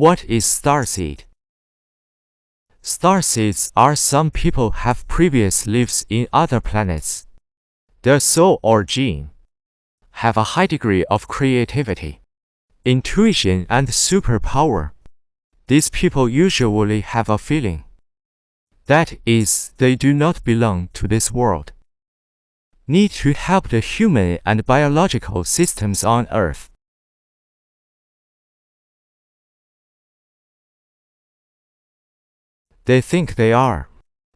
What is Starseed? Starseeds are some people have previous lives in other planets. Their soul or gene have a high degree of creativity, intuition, and superpower. These people usually have a feeling. That is, they do not belong to this world. Need to help the human and biological systems on Earth. They think they are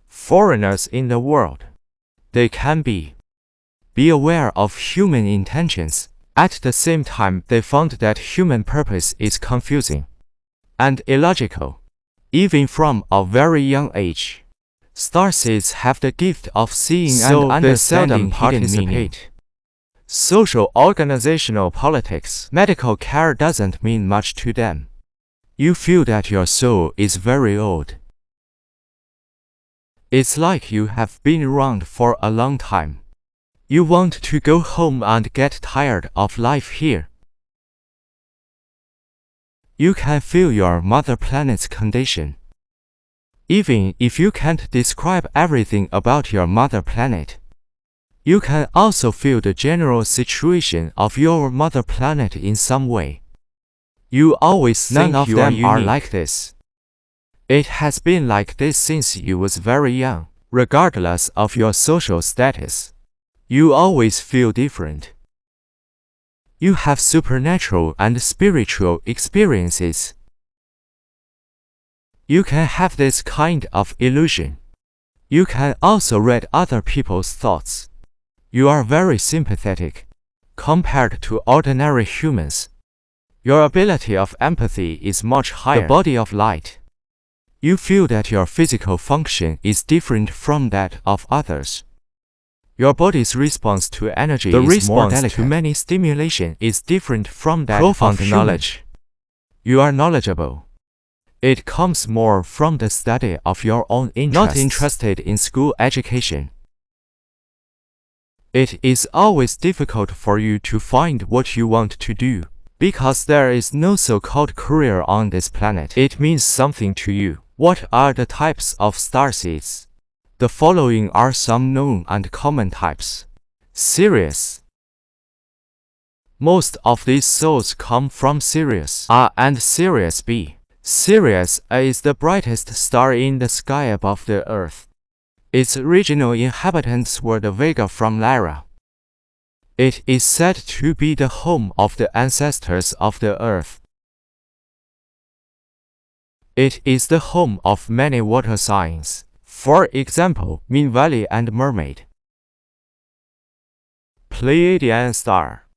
foreigners in the world. They can be aware of human intentions. At the same time, they found that human purpose is confusing and illogical, even from a very young age. Starseeds have the gift of seeing and understanding hidden meaning. Social, organizational, politics, medical care doesn't mean much to them. You feel that your soul is very old. It's like you have been around for a long time. You want to go home and get tired of life here. You can feel your mother planet's condition. Even if you can't describe everything about your mother planet, you can also feel the general situation of your mother planet in some way. You always think none of them are like this. It has been like this since you was very young. Regardless of your social status, you always feel different. You have supernatural and spiritual experiences. You can have this kind of illusion. You can also read other people's thoughts. You are very sympathetic compared to ordinary humans. Your ability of empathy is much higher. The body of light. You feel that your physical function is different from that of others. Your body's response to energy is more delicate. To many stimulation is different from that profound of knowledge. You are knowledgeable. It comes more from the study of your own interests. Not interested in school education. It is always difficult for you to find what you want to do, because there is no so-called career on this planet. It means something to you. What are the types of starseeds? The following are some known and common types. Sirius. Most of these souls come from Sirius A and Sirius B. Sirius A is the brightest star in the sky above the Earth. Its original inhabitants were the Vega from Lyra. It is said to be the home of the ancestors of the Earth. It is the home of many water signs, for example, Min Valley and Mermaid. Pleiadian star.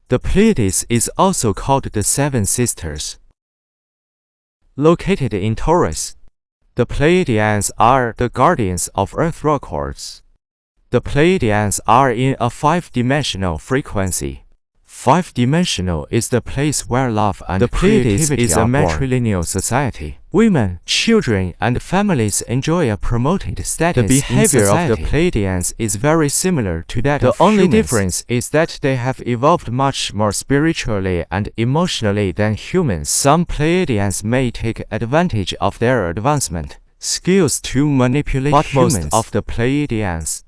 The Pleiades is also called the Seven Sisters. Located in Taurus, the Pleiadians are the guardians of Earth records. The Pleiadians are in a 5-dimensional frequency. 5-dimensional is the place where love and creativity is a matrilineal society. Women, children, and families enjoy a promoted status. The behavior of the Pleiadians is very similar to that of humans. The only difference is that they have evolved much more spiritually and emotionally than humans. Some Pleiadians may take advantage of their advancement skills to manipulate humans. Most of the Pleiadians.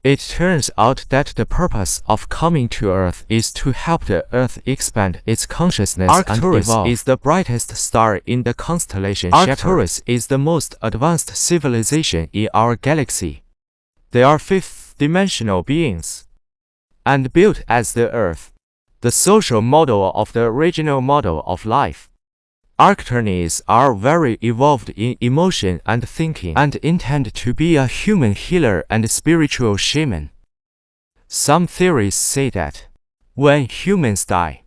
It turns out that the purpose of coming to Earth is to help the Earth expand its consciousness and evolve. Arcturus is the brightest star in the constellation Shepherd. Arcturus is the most advanced civilization in our galaxy. They are 5th-dimensional beings and built as the Earth, the social model of the original model of life. Arcturnians are very evolved in emotion and thinking and intend to be a human healer and spiritual shaman. Some theories say that when humans die,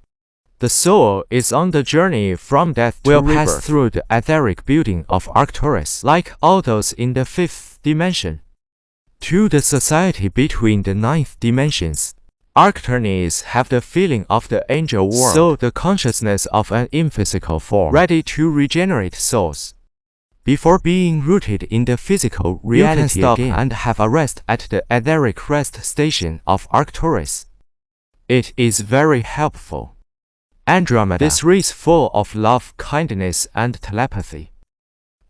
the soul is on the journey from death to rebirth. Will pass through the etheric building of Arcturus, like all those in the 5th dimension, to the society between the 9th dimensions. Arcturnians have the feeling of the angel world, so the consciousness of an imphysical form, ready to regenerate souls. Before being rooted in the physical reality, you can stop again and have a rest at the etheric rest station of Arcturus. It is very helpful. Andromeda. This race full of love, kindness, and telepathy.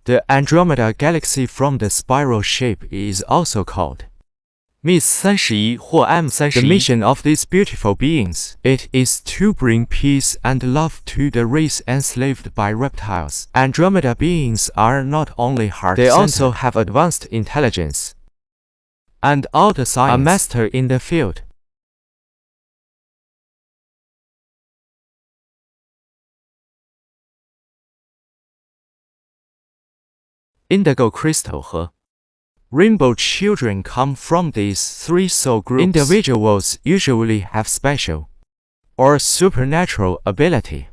The Andromeda galaxy from the spiral shape is also called Miss 31或 M31. The mission of these beautiful beings, it is to bring peace and love to the race enslaved by reptiles. Andromeda beings are not only heart-centered, they also have advanced intelligence and all the science, a master in the field. Indigo crystal 和 Rainbow children come from these three soul groups. Individuals usually have special or supernatural ability,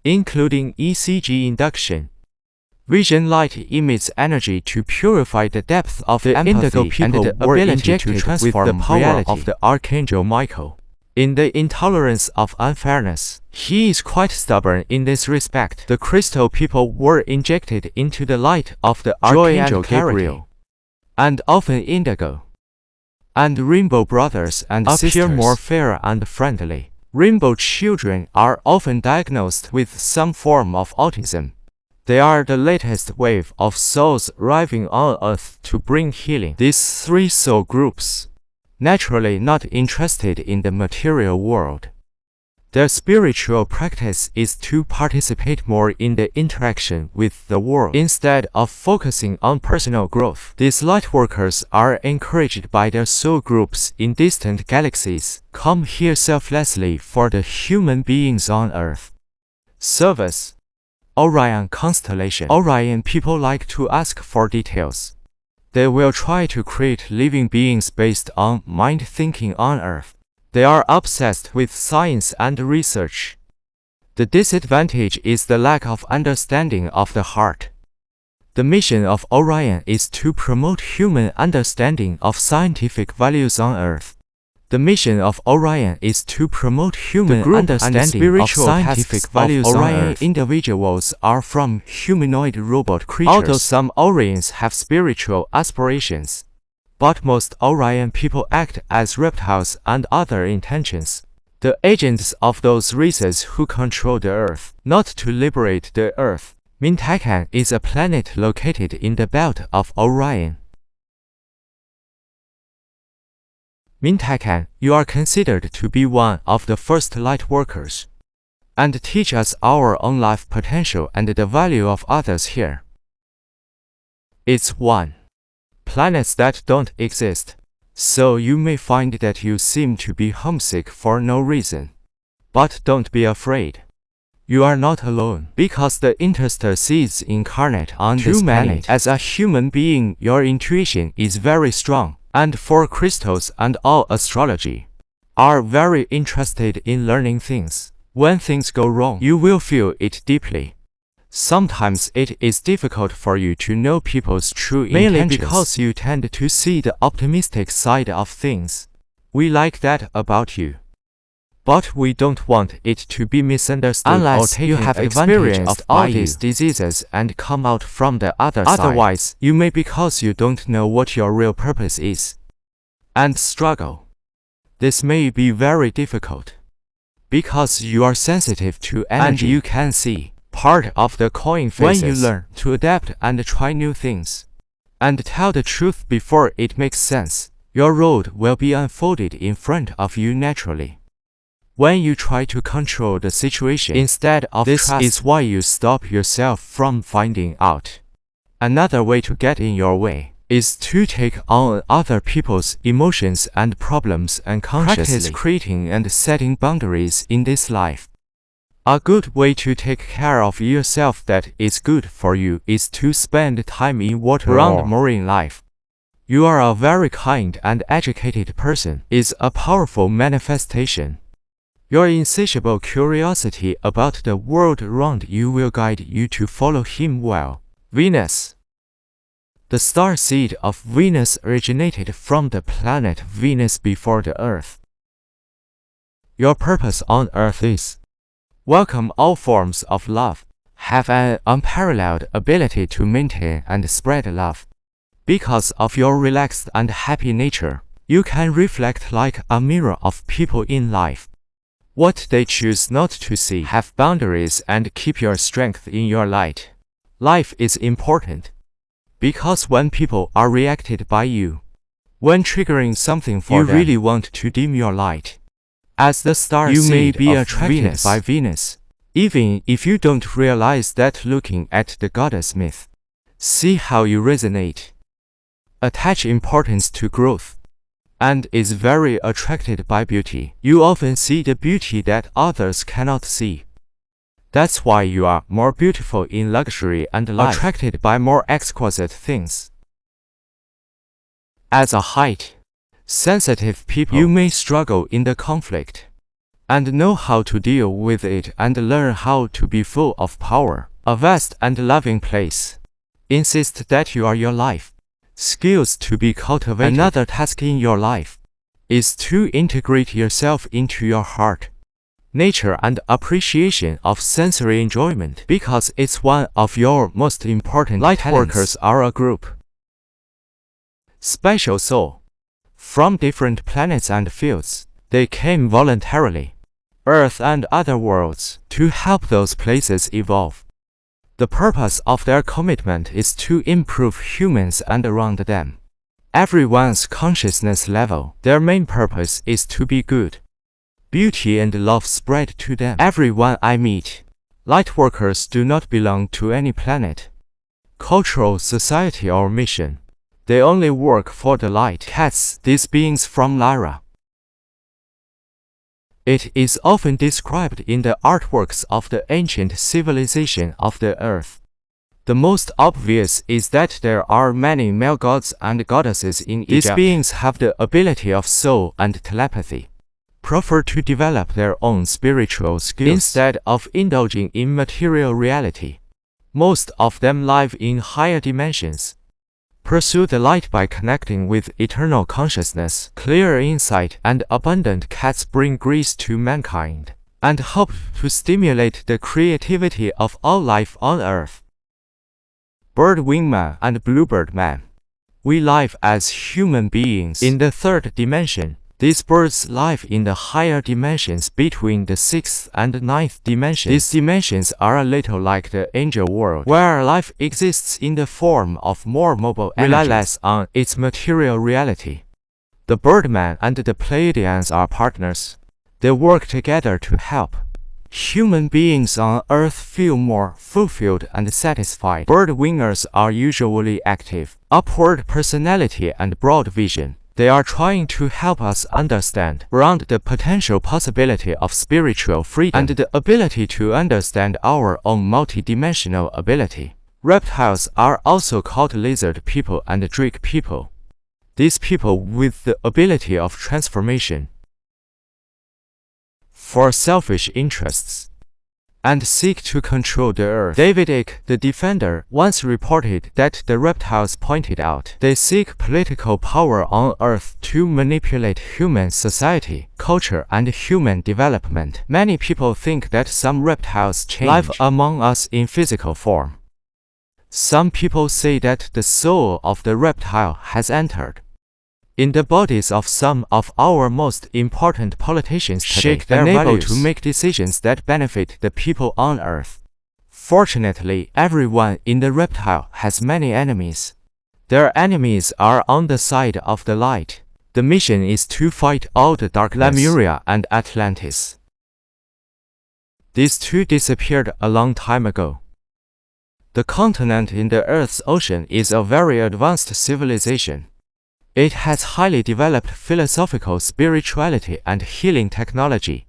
including ECG induction. Vision light emits energy to purify the depth of the indigo people and the ability to transform with the power of the Archangel Michael. In the intolerance of unfairness, he is quite stubborn in this respect. The crystal people were injected into the light of the Archangel Gabriel, and often indigo and rainbow brothers and sisters appear more fair and friendly. Rainbow children are often diagnosed with some form of autism. They are the latest wave of souls arriving on Earth to bring healing. These three soul groups, naturally not interested in the material world. Their spiritual practice is to participate more in the interaction with the world instead of focusing on personal growth. These lightworkers are encouraged by their soul groups in distant galaxies, come here selflessly for the human beings on Earth. Service. Orion constellation. Orion people like to ask for details. They will try to create living beings based on mind thinking on Earth. They are obsessed with science and research. The disadvantage is the lack of understanding of the heart. The mission of Orion is to promote human understanding of scientific values on Earth. The mission of Orion is to promote human understanding of scientific values on Earth. Individuals are from humanoid robot creatures. Although some Orions have spiritual aspirations, but most Orion people act as reptiles and other intentions, the agents of those races who control the Earth. Not to liberate the Earth. Mintakan is a planet located in the belt of Orion. Mintakan, you are considered to be one of the first light workers, and teach us our own life potential and the value of others here. It's 1. Planets that don't exist. So you may find that you seem to be homesick for no reason. But don't be afraid. You are not alone, because the Starseeds incarnate on this planet. As a human being, your intuition is very strong, and for crystals and all astrology, are very interested in learning things. When things go wrong, you will feel it deeply. Sometimes it is difficult for you to know people's true intentions, mainly because you tend to see the optimistic side of things. We like that about you. But we don't want it to be misunderstood unless you have experienced all these diseases and come out from the other side. Otherwise, you may because you don't know what your real purpose is, and struggle. This may be very difficult, because you are sensitive to energy and you can see part of the coin faces. When you learn to adapt and try new things, and tell the truth before it makes sense, your road will be unfolded in front of you naturally. When you try to control the situation instead of this is why you stop yourself from finding out. Another way to get in your way is to take on other people's emotions and problems unconsciously. Practice creating and setting boundaries in this life. A good way to take care of yourself that is good for you is to spend time in water around marine life. You are a very kind and educated person is a powerful manifestation. Your insatiable curiosity about the world around you will guide you to follow him well. Venus. The star seed of Venus originated from the planet Venus before the Earth. Your purpose on Earth is welcome all forms of love, have an unparalleled ability to maintain and spread love. Because of your relaxed and happy nature, you can reflect like a mirror of people in life. What they choose not to see. Have boundaries and keep your strength in your light. Life is important. Because when people are reacted by you, when triggering something for them, you really want to dim your light. As the Starseed, you may be attracted by Venus, even if you don't realize that. Looking at the goddess myth, see how you resonate. Attach importance to growth, and is very attracted by beauty. You often see the beauty that others cannot see. That's why you are more beautiful in luxury and life, attracted by more exquisite things. As a height-sensitive people, you may struggle in the conflict, and know how to deal with it and learn how to be full of power. A vast and loving place. Insist that you are your life. Skills to be cultivated. Another task in your life is to integrate yourself into your heart, nature, and appreciation of sensory enjoyment, because it's one of your most important talents. Lightworkers are a group, special soul, from different planets and fields. They came voluntarily, Earth and other worlds, to help those places evolve. The purpose of their commitment is to improve humans and around them. Everyone's consciousness level. Their main purpose is to be good. Beauty and love spread to them. Everyone I meet. Lightworkers do not belong to any planet, cultural society or mission. They only work for the light. Cats, these beings from Lyra. It is often described in the artworks of the ancient civilization of the earth. The most obvious is that there are many male gods and goddesses in Egypt. These beings have the ability of soul and telepathy, prefer to develop their own spiritual skills instead of indulging in material reality. Most of them live in higher dimensions, pursue the light by connecting with eternal consciousness. Clear insight and abundant cats bring grace to mankind, and help to stimulate the creativity of all life on Earth. Bird wingman and bluebird man. We live as human beings in the third dimension. These birds live in the higher dimensions between the sixth and ninth dimensions. These dimensions are a little like the angel world, where life exists in the form of more mobile energy, rely less on its material reality. The Birdman and the Pleiadians are partners. They work together to help human beings on Earth feel more fulfilled and satisfied. Bird wingers are usually active, upward personality and broad vision. They are trying to help us understand beyond the potential possibility of spiritual freedom and the ability to understand our own multidimensional ability. Reptiles are also called lizard people and drake people. These people with the ability of transformation for selfish interests and seek to control the earth. David Icke, the defender, once reported that the reptiles pointed out they seek political power on Earth to manipulate human society, culture, and human development. Many people think that some reptiles live among us in physical form. Some people say that the soul of the reptile has entered in the bodies of some of our most important politicians today, unable to make decisions that benefit the people on Earth. Fortunately, everyone in the reptile has many enemies. Their enemies are on the side of the light. The mission is to fight all the darkness. Lemuria and Atlantis. These two disappeared a long time ago. The continent in the Earth's ocean is a very advanced civilization. It has highly developed philosophical spirituality and healing technology.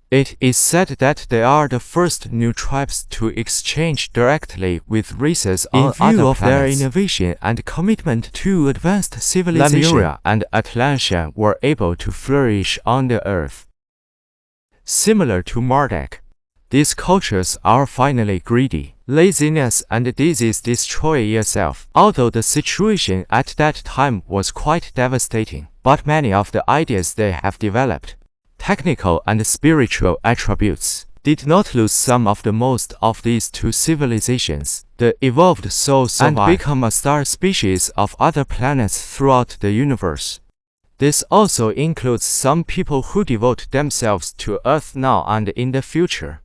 It is said that they are the first new tribes to exchange directly with races on other planets. In view of their innovation and commitment to advanced civilization, Lemuria and Atlantia were able to flourish on the Earth. Similar to Marduk, these cultures are finally greedy. Laziness and disease destroy yourself. Although the situation at that time was quite devastating, but many of the ideas they have developed, technical and spiritual attributes, did not lose some of the most of these two civilizations. The evolved soul survived and become a star species of other planets throughout the universe. This also includes some people who devote themselves to Earth now and in the future.